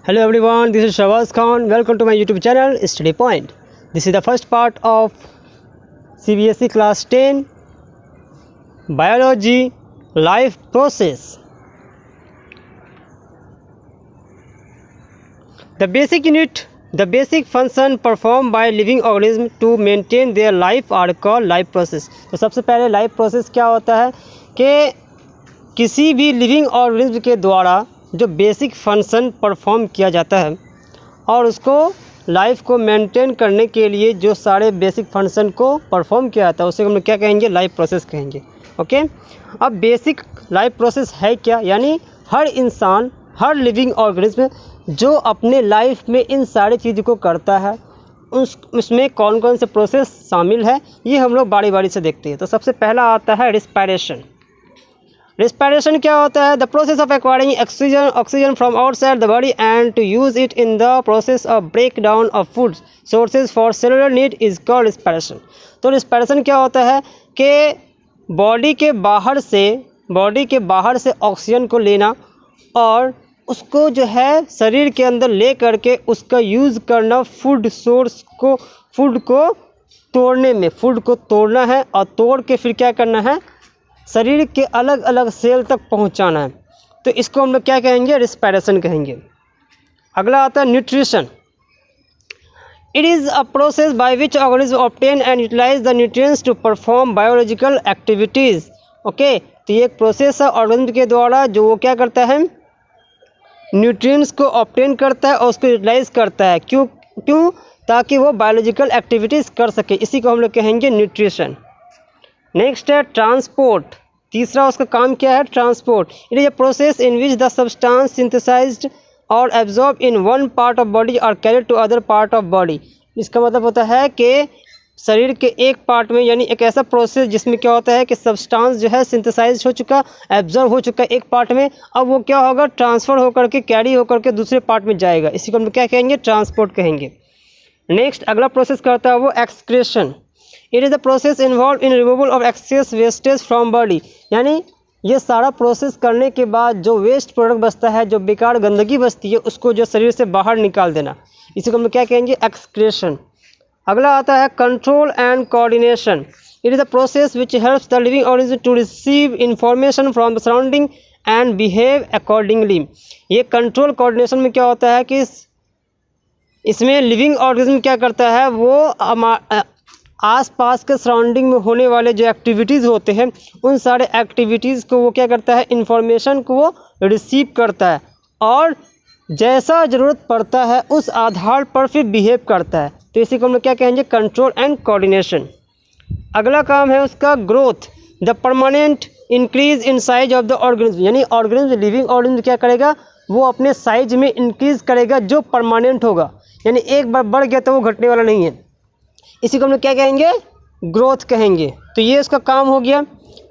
Hello everyone, this is Shahbaz Khan. Welcome to my YouTube channel Study Point. This is the first part of CBSE class 10 Biology Life Process. The basic function performed by living organism to maintain their life are called life process. तो सबसे पहले life process क्या होता है कि किसी भी living organism के द्वारा जो बेसिक फंक्शन परफॉर्म किया जाता है और उसको लाइफ को मेंटेन करने के लिए जो सारे बेसिक फंक्शन को परफॉर्म किया जाता है उसे हम लोग क्या कहेंगे, लाइफ प्रोसेस कहेंगे. ओके, अब बेसिक लाइफ प्रोसेस है क्या, यानी हर इंसान, हर लिविंग ऑर्गेनिज्म जो अपने लाइफ में इन सारी चीज़ों को करता है उसमें कौन कौन से प्रोसेस शामिल है ये हम लोग बारी बारी से देखते हैं. तो सबसे पहला आता है रिस्पायरेशन. रिस्पायरेशन क्या होता है? The process of acquiring oxygen from outside the body and to use it in the process of break down of food sources for cellular need is called respiration. तो रिस्पायरेशन क्या होता है कि body के बाहर से ऑक्सीजन को लेना और उसको जो है शरीर के अंदर ले करके उसका यूज़ करना फूड को तोड़ना है और तोड़ के फिर क्या करना है, शरीर के अलग अलग सेल तक पहुंचाना है. तो इसको हम लोग क्या कहेंगे, रिस्पायरेशन कहेंगे. अगला आता है nutrition. It is a process by which organism obtain and utilize the nutrients to perform biological activities. Okay, तो ये एक प्रोसेस है ऑर्गेनिज्म के द्वारा जो वो क्या करता है, न्यूट्रिएंट्स को ऑब्टेन करता है और उसको यूटिलाइज करता है. क्यों? ताकि वो बायोलॉजिकल एक्टिविटीज़ कर सके. इसी को हम लोग कहेंगे न्यूट्रिशन. नेक्स्ट है ट्रांसपोर्ट. तीसरा उसका काम क्या है, transport. It is a process in which the substance synthesized और absorb in one part of body और carried to other part of body. इसका मतलब होता है कि शरीर के एक पार्ट में, यानी एक ऐसा प्रोसेस जिसमें क्या होता है कि सब्सटेंस जो है सिंथेसाइज हो चुका, एब्जॉर्ब हो चुका एक पार्ट में, अब वो क्या होगा, ट्रांसफ़र होकर के, कैरी होकर के दूसरे पार्ट में जाएगा. इसी को हम क्या कहेंगे, ट्रांसपोर्ट कहेंगे. नेक्स्ट अगला प्रोसेस करता है वो excretion. It is the process involve in removal of excess wastage from body. यानी ये सारा प्रोसेस करने के बाद जो वेस्ट प्रोडक्ट बचता है, जो बेकार गंदगी बचती है, उसको जो शरीर से बाहर निकाल देना. इसी को हम क्या कहेंगे, एक्सक्रीशन. अगला आता है control and coordination. It is the process which helps the living organism to receive information from the surrounding and behave accordingly. ये कंट्रोल कोऑर्डिनेशन में क्या होता है कि इसमें लिविंग ऑर्गेनिज्म क्या करता है, वो आसपास के सराउंडिंग में होने वाले जो एक्टिविटीज़ होते हैं उन सारे एक्टिविटीज़ को वो क्या करता है, इंफॉर्मेशन को वो रिसीव करता है और जैसा ज़रूरत पड़ता है उस आधार पर फिर बिहेव करता है. तो इसी को हम लोग क्या कहेंगे, कंट्रोल एंड कोऑर्डिनेशन. अगला काम है उसका growth. The permanent increase in size of the organism. यानी ऑर्गेनिज्म, लिविंग ऑर्गेनिज्म क्या करेगा, वो अपने साइज में इंक्रीज करेगा जो परमानेंट होगा, यानी एक बार बढ़ गया तो वो घटने वाला नहीं है. इसी को हम लोग क्या कहेंगे, ग्रोथ कहेंगे. तो ये उसका काम हो गया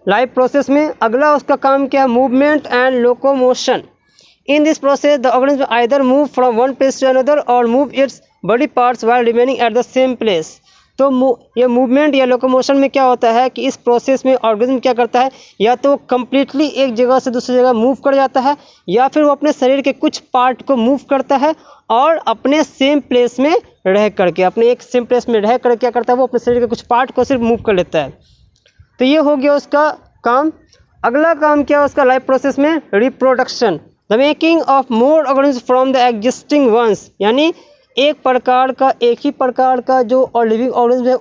लाइफ प्रोसेस में. अगला उसका काम क्या है, movement and locomotion. In this process the organism either move from one place to another और move its body parts while remaining at the same place. तो ये मूवमेंट या लोकोमोशन में क्या होता है कि इस प्रोसेस में ऑर्गेनिज्म क्या करता है, या तो कम्प्लीटली एक जगह से दूसरी जगह मूव कर जाता है, या फिर वो अपने शरीर के कुछ पार्ट को मूव करता है और अपने सेम प्लेस में रह करके, क्या करता है, वो अपने शरीर के कुछ पार्ट को सिर्फ मूव कर लेता है. तो ये हो गया उसका काम. अगला काम क्या है उसका लाइफ प्रोसेस में, reproduction. The making of more organism from the existing ones. यानी एक ही प्रकार का जो और लिविंग ऑर्गेनिज्म है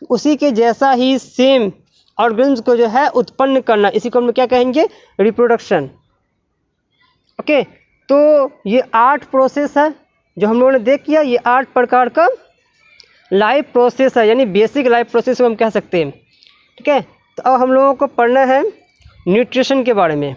उसी के जैसा ही सेम ऑर्गेनिज्म को जो है उत्पन्न करना. इसी को हम लोग क्या कहेंगे, रिप्रोडक्शन. ओके, तो ये 8 प्रोसेस है जो हम लोगों ने देख किया. ये 8 प्रकार का लाइफ प्रोसेस है, यानी बेसिक लाइफ प्रोसेस को हम कह सकते हैं. ठीक है, तो अब हम लोगों को पढ़ना है न्यूट्रिशन के बारे में.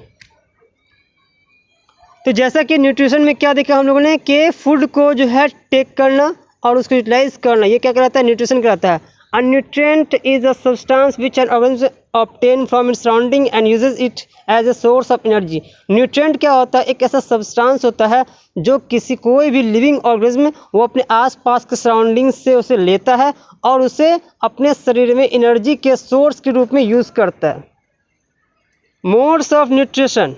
तो जैसा कि न्यूट्रिशन में क्या देखा हम लोगों ने कि फूड को जो है टेक करना और उसको यूटिलाइज करना, ये क्या कहलाता है, न्यूट्रिशन कहलाता है. A nutrient is a substance which an organism obtain from its surrounding and uses it as a source of energy. Nutrient क्या होता है, एक ऐसा सब्सटेंस होता है जो कोई भी लिविंग ऑर्गेनिज्म वो अपने आसपास के सराउंडिंग से उसे लेता है और उसे अपने शरीर में एनर्जी के सोर्स के रूप में यूज़ करता है. Modes of nutrition.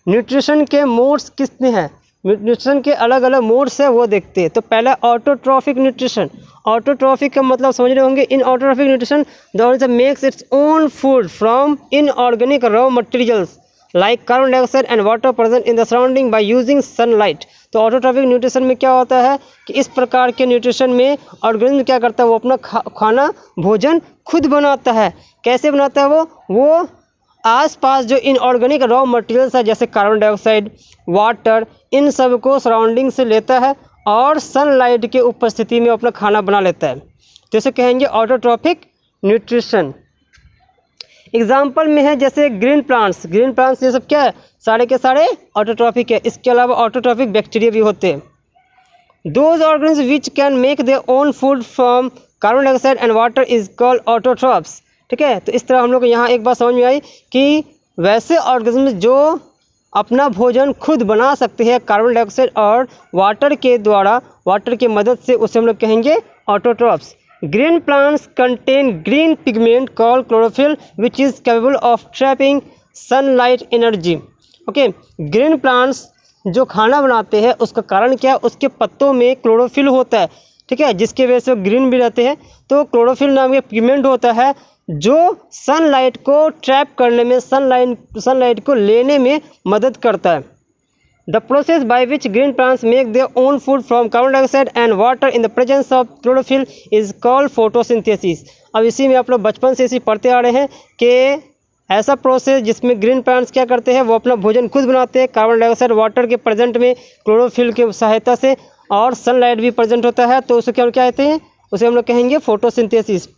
न्यूट्रिशन के मोड्स कितने हैं, न्यूट्रिशन के अलग अलग मोड्स है वो देखते हैं। तो पहला ऑटोट्रॉफिक न्यूट्रिशन। ऑटोट्रॉफिक का मतलब समझ रहे होंगे, in autotrophic nutrition the organism makes its own food from inorganic raw materials like carbon dioxide and water present in the surrounding by using sunlight. तो ऑटोट्रॉफिक न्यूट्रिशन में क्या होता है कि इस प्रकार के न्यूट्रिशन में ऑर्गेनिज्म क्या करता है, वो अपना खाना भोजन खुद बनाता है। कैसे बनाता है वो आसपास जो इनऑर्गेनिक रॉ मटेरियल्स है जैसे कार्बन डाइऑक्साइड, वाटर, इन सब को सराउंडिंग से लेता है और सनलाइट के उपस्थिति में अपना खाना बना लेता है। तो इसे कहेंगे ऑटोट्रॉफिक न्यूट्रिशन। एग्जाम्पल में है जैसे ग्रीन प्लांट्स ये सब क्या है, सारे के सारे ऑटोट्रॉफिक है। इसके अलावा ऑटोट्रॉफिक बैक्टीरिया भी होते हैं। Those organism which can make their own food from carbon dioxide and water is called autotrophs. ठीक है, तो इस तरह हम लोग को यहाँ एक बात समझ में आई कि वैसे ऑर्गेनिज्म जो अपना भोजन खुद बना सकते हैं कार्बन डाइऑक्साइड और वाटर के द्वारा, वाटर की मदद से, उसे हम लोग कहेंगे autotrophs. Green plants contain green pigment called chlorophyll which is capable of trapping sunlight energy. Okay, green plants जो खाना बनाते हैं उसका कारण क्या है, उसके पत्तों में क्लोरोफिल होता है। ठीक है, जिसकी वजह से वो ग्रीन भी रहते हैं। तो क्लोरोफिल नाम का पिगमेंट होता है जो सनलाइट को ट्रैप करने में, सनलाइट को लेने में मदद करता है। The process by which green plants make their own food from carbon dioxide and water in the presence of chlorophyll is called photosynthesis. अब इसी में आप लोग बचपन से इसी पढ़ते आ रहे हैं कि ऐसा प्रोसेस जिसमें ग्रीन प्लांट्स क्या करते हैं, वो अपना भोजन खुद बनाते हैं कार्बन डाइऑक्साइड वाटर के प्रेजेंट में क्लोरोफिल की सहायता से, और सनलाइट भी प्रेजेंट होता है। तो उसे क्या कहते हैं, उसे हम लोग कहेंगे फोटोसिंथेसिस।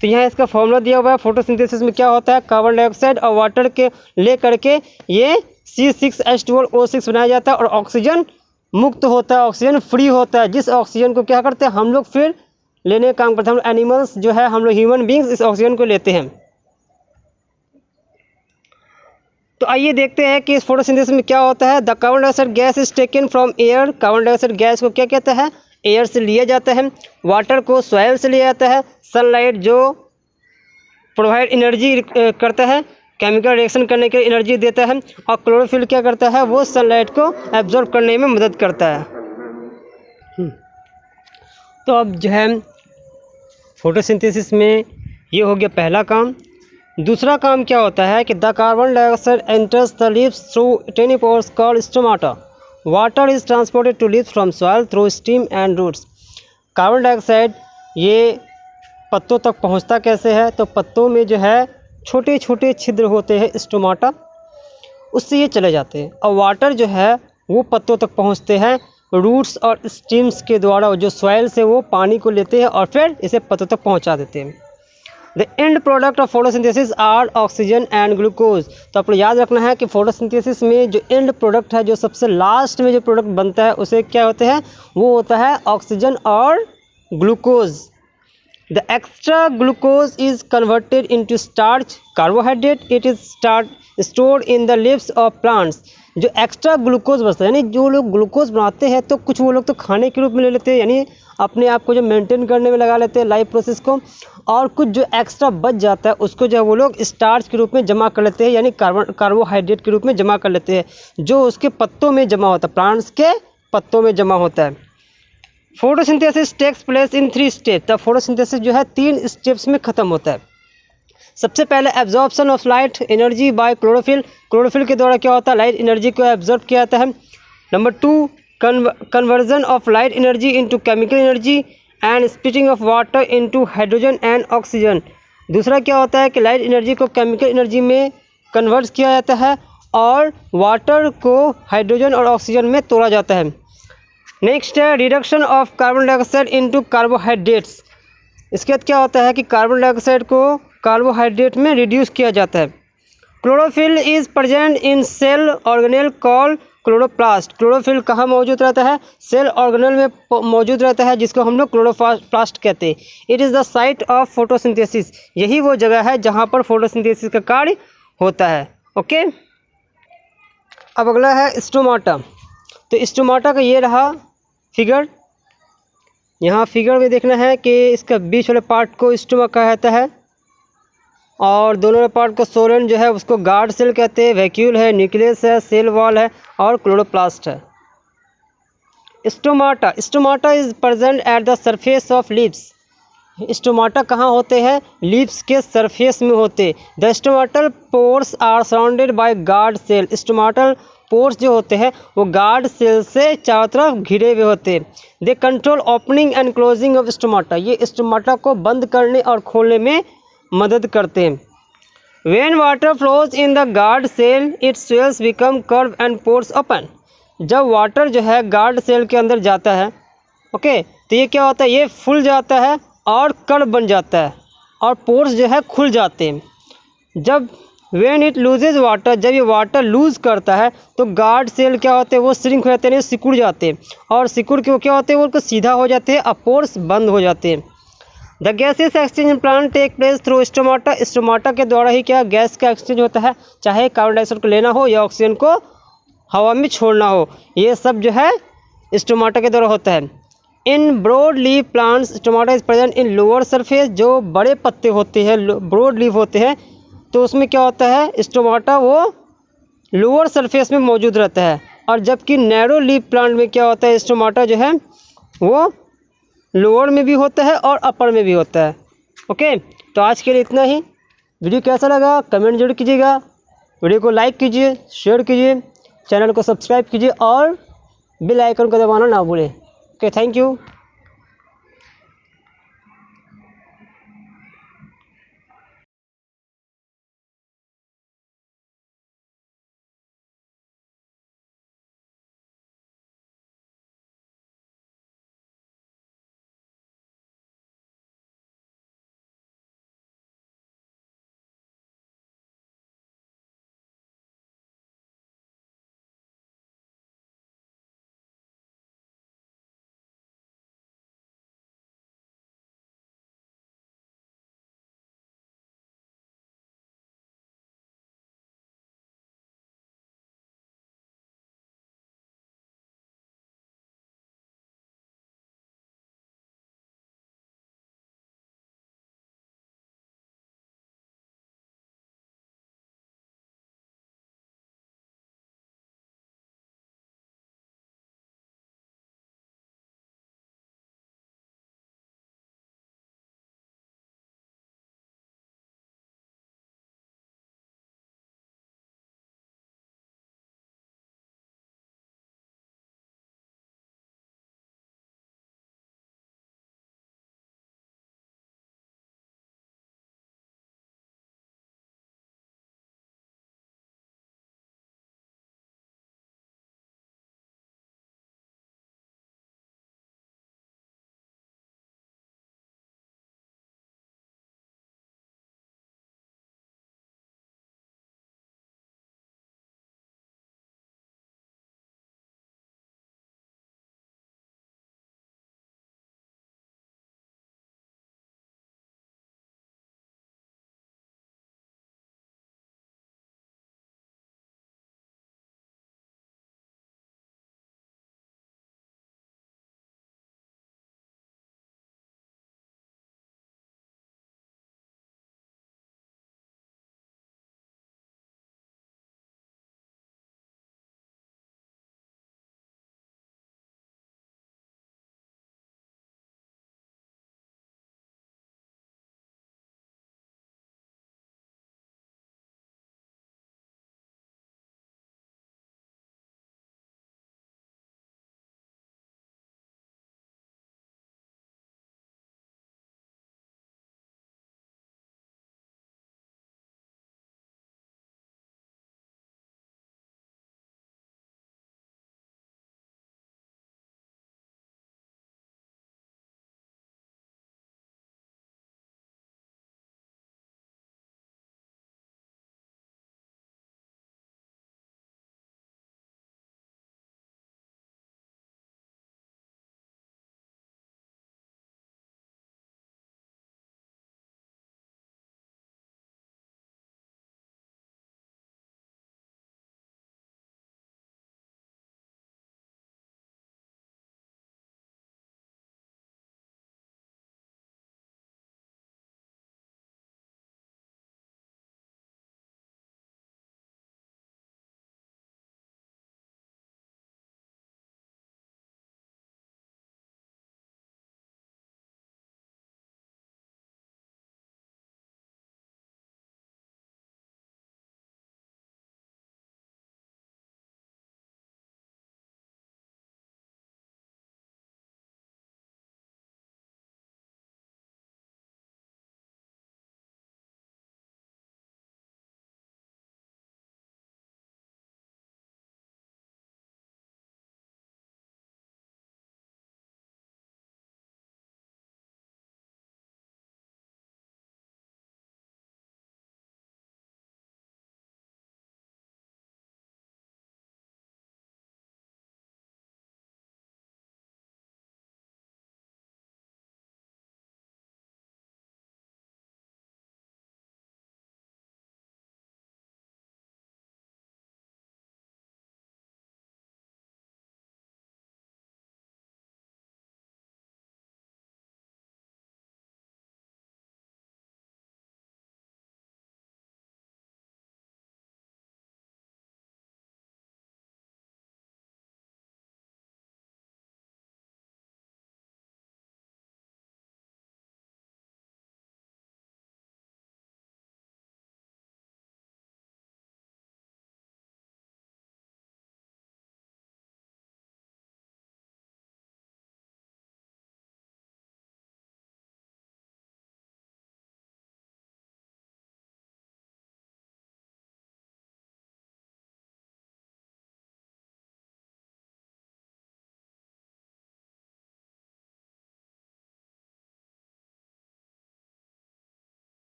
तो यहाँ इसका फॉर्मूला दिया हुआ है। फोटोसिंथेसिस में क्या होता है, कार्बन डाइऑक्साइड और वाटर के ले करके ये C6H12O6 बनाया जाता है और ऑक्सीजन मुक्त होता है, ऑक्सीजन फ्री होता है। जिस ऑक्सीजन को क्या करते हैं हम लोग फिर लेने का काम करते हैं। हम एनिमल्स जो है, हम लोग ह्यूमन बींग्स इस ऑक्सीजन को लेते हैं। तो आइए देखते हैं कि इस फोटोसिंथेसिस में क्या होता है। The carbon dioxide gas is taken from air. Carbon dioxide gas को क्या कहते हैं, एयर से लिया जाता है। वाटर को सॉइल से लिया जाता है। सनलाइट जो प्रोवाइड एनर्जी करता है, केमिकल रिएक्शन करने के लिए एनर्जी देता है। और क्लोरोफिल क्या करता है, वो सनलाइट को एब्जॉर्ब करने में मदद करता है। तो अब जो है फोटोसिंथेसिस में ये हो गया पहला काम। दूसरा काम क्या होता है कि the carbon dioxide enters the leaves through tiny pores called stomata. Water is transported to leaves from soil through stem and roots. Carbon dioxide ये पत्तों तक पहुंचता कैसे है, तो पत्तों में जो है छोटे छोटे छिद्र होते हैं स्टोमाटा, उससे ये चले जाते हैं। और वाटर जो है वो पत्तों तक पहुंचते हैं रूट्स और स्टीम्स के द्वारा, जो सॉइल से वो पानी को लेते हैं और फिर इसे पत्तों तक पहुंचा देते हैं। The end product of photosynthesis are oxygen and glucose. तो आपको याद रखना है कि फोटोसिंथेसिस में जो एंड प्रोडक्ट है, जो सबसे लास्ट में जो प्रोडक्ट बनता है, उसे क्या होते हैं, वो होता है ऑक्सीजन और glucose. The extra glucose is converted into starch carbohydrate. It is stored in the leaves of plants. जो एक्स्ट्रा ग्लूकोज बचता है, यानी जो लोग ग्लूकोज बनाते हैं तो कुछ वो लोग तो खाने के रूप में ले लेते हैं, यानी अपने आप को जो मेंटेन करने में लगा लेते हैं लाइफ प्रोसेस को, और कुछ जो एक्स्ट्रा बच जाता है उसको जो है वो लोग स्टार्च के रूप में जमा कर लेते हैं, यानी कार्बोहाइड्रेट के रूप में जमा कर लेते हैं, जो उसके पत्तों में जमा होता है, प्लांट्स के पत्तों में जमा होता है। Photosynthesis takes place in 3 steps. तो फोटोसिंथेसिस जो है 3 स्टेप्स में ख़त्म होता है। सबसे पहले absorption of light energy by chlorophyll. Chlorophyll के द्वारा क्या होता है, लाइट एनर्जी को एब्जॉर्ब किया जाता है। Number 2, conversion of light energy into chemical energy and splitting of water into hydrogen and oxygen. दूसरा क्या होता है कि लाइट एनर्जी को केमिकल एनर्जी में कन्वर्ट किया जाता है और वाटर को हाइड्रोजन और ऑक्सीजन में तोड़ा जाता है। नेक्स्ट है reduction of carbon dioxide into carbohydrates. इसके बाद क्या होता है कि कार्बन डाइऑक्साइड को कार्बोहाइड्रेट में रिड्यूस किया जाता है। Chlorophyll is present in cell organelle called chloroplast. Chlorophyll कहाँ मौजूद रहता है, सेल ऑर्गेनेल में मौजूद रहता है, जिसको हम लोग क्लोरोप्लास्ट कहते हैं। It is the site of photosynthesis. यही वो जगह है जहाँ पर फोटोसिंथेसिस का कार्य होता है। ओके, अब अगला है स्टोमाटा। तो स्टोमाटा का ये रहा फिगर। यहाँ फिगर में देखना है कि इसका बीच वाले पार्ट को स्टोमा कहा जाता है और दोनों वाले पार्ट को सोलन जो है उसको गार्ड सेल कहते हैं, वैक्यूल है, न्यूक्लियस है, सेल वॉल है और क्लोरोप्लास्ट है। Stomata, stomata is present at the surface of leaves. Stomata कहाँ होते हैं? लीव्स के सरफेस में होते। The stomatal pores are surrounded by guard cell. Stomatal pores जो होते हैं वो गार्ड सेल से चारों तरफ घिरे हुए होते। They control opening and closing of stomata. ये स्टोमाटा को बंद करने और खोलने में मदद करते हैं। When water flows in the guard cell, its cells become curved and pores open. जब वाटर जो है गार्ड सेल के अंदर जाता है, ओके, तो ये क्या होता है? ये फूल जाता है और कर्व बन जाता है और पोर्स जो है खुल जाते हैं। जब when it loses water, जब ये वाटर लूज़ करता है तो गार्ड सेल क्या होते हैं? वो श्रिंक हो जाते हैं, सिकुड़ जाते हैं और सिकुड़ के वो क्या होते हैं? वो सीधा हो जाते हैं और पोर्स बंद हो जाते हैं। The gases exchange in plant take place through stomata. Stomata के द्वारा ही क्या गैस का एक्सचेंज होता है, चाहे कार्बन डाइऑक्साइड को लेना हो या ऑक्सीजन को हवा में छोड़ना हो, ये सब जो है स्टोमाटा के द्वारा होता है। In broad leaf plants stomata is present in lower surface. जो बड़े पत्ते होते हैं, ब्रॉड लीफ होते हैं, तो उसमें क्या होता है? स्टोमाटा वो लोअर सरफेस में मौजूद रहता है। और जबकि नैरो लीफ प्लांट में क्या होता है? स्टोमाटा जो है वो लोअर में भी होता है और अपर में भी होता है। ओके, तो आज के लिए इतना ही। वीडियो कैसा लगा कमेंट जरूर कीजिएगा। वीडियो को लाइक कीजिए, शेयर कीजिए, चैनल को सब्सक्राइब कीजिए और बेल आइकन को दबाना ना भूलें। Okay, thank you.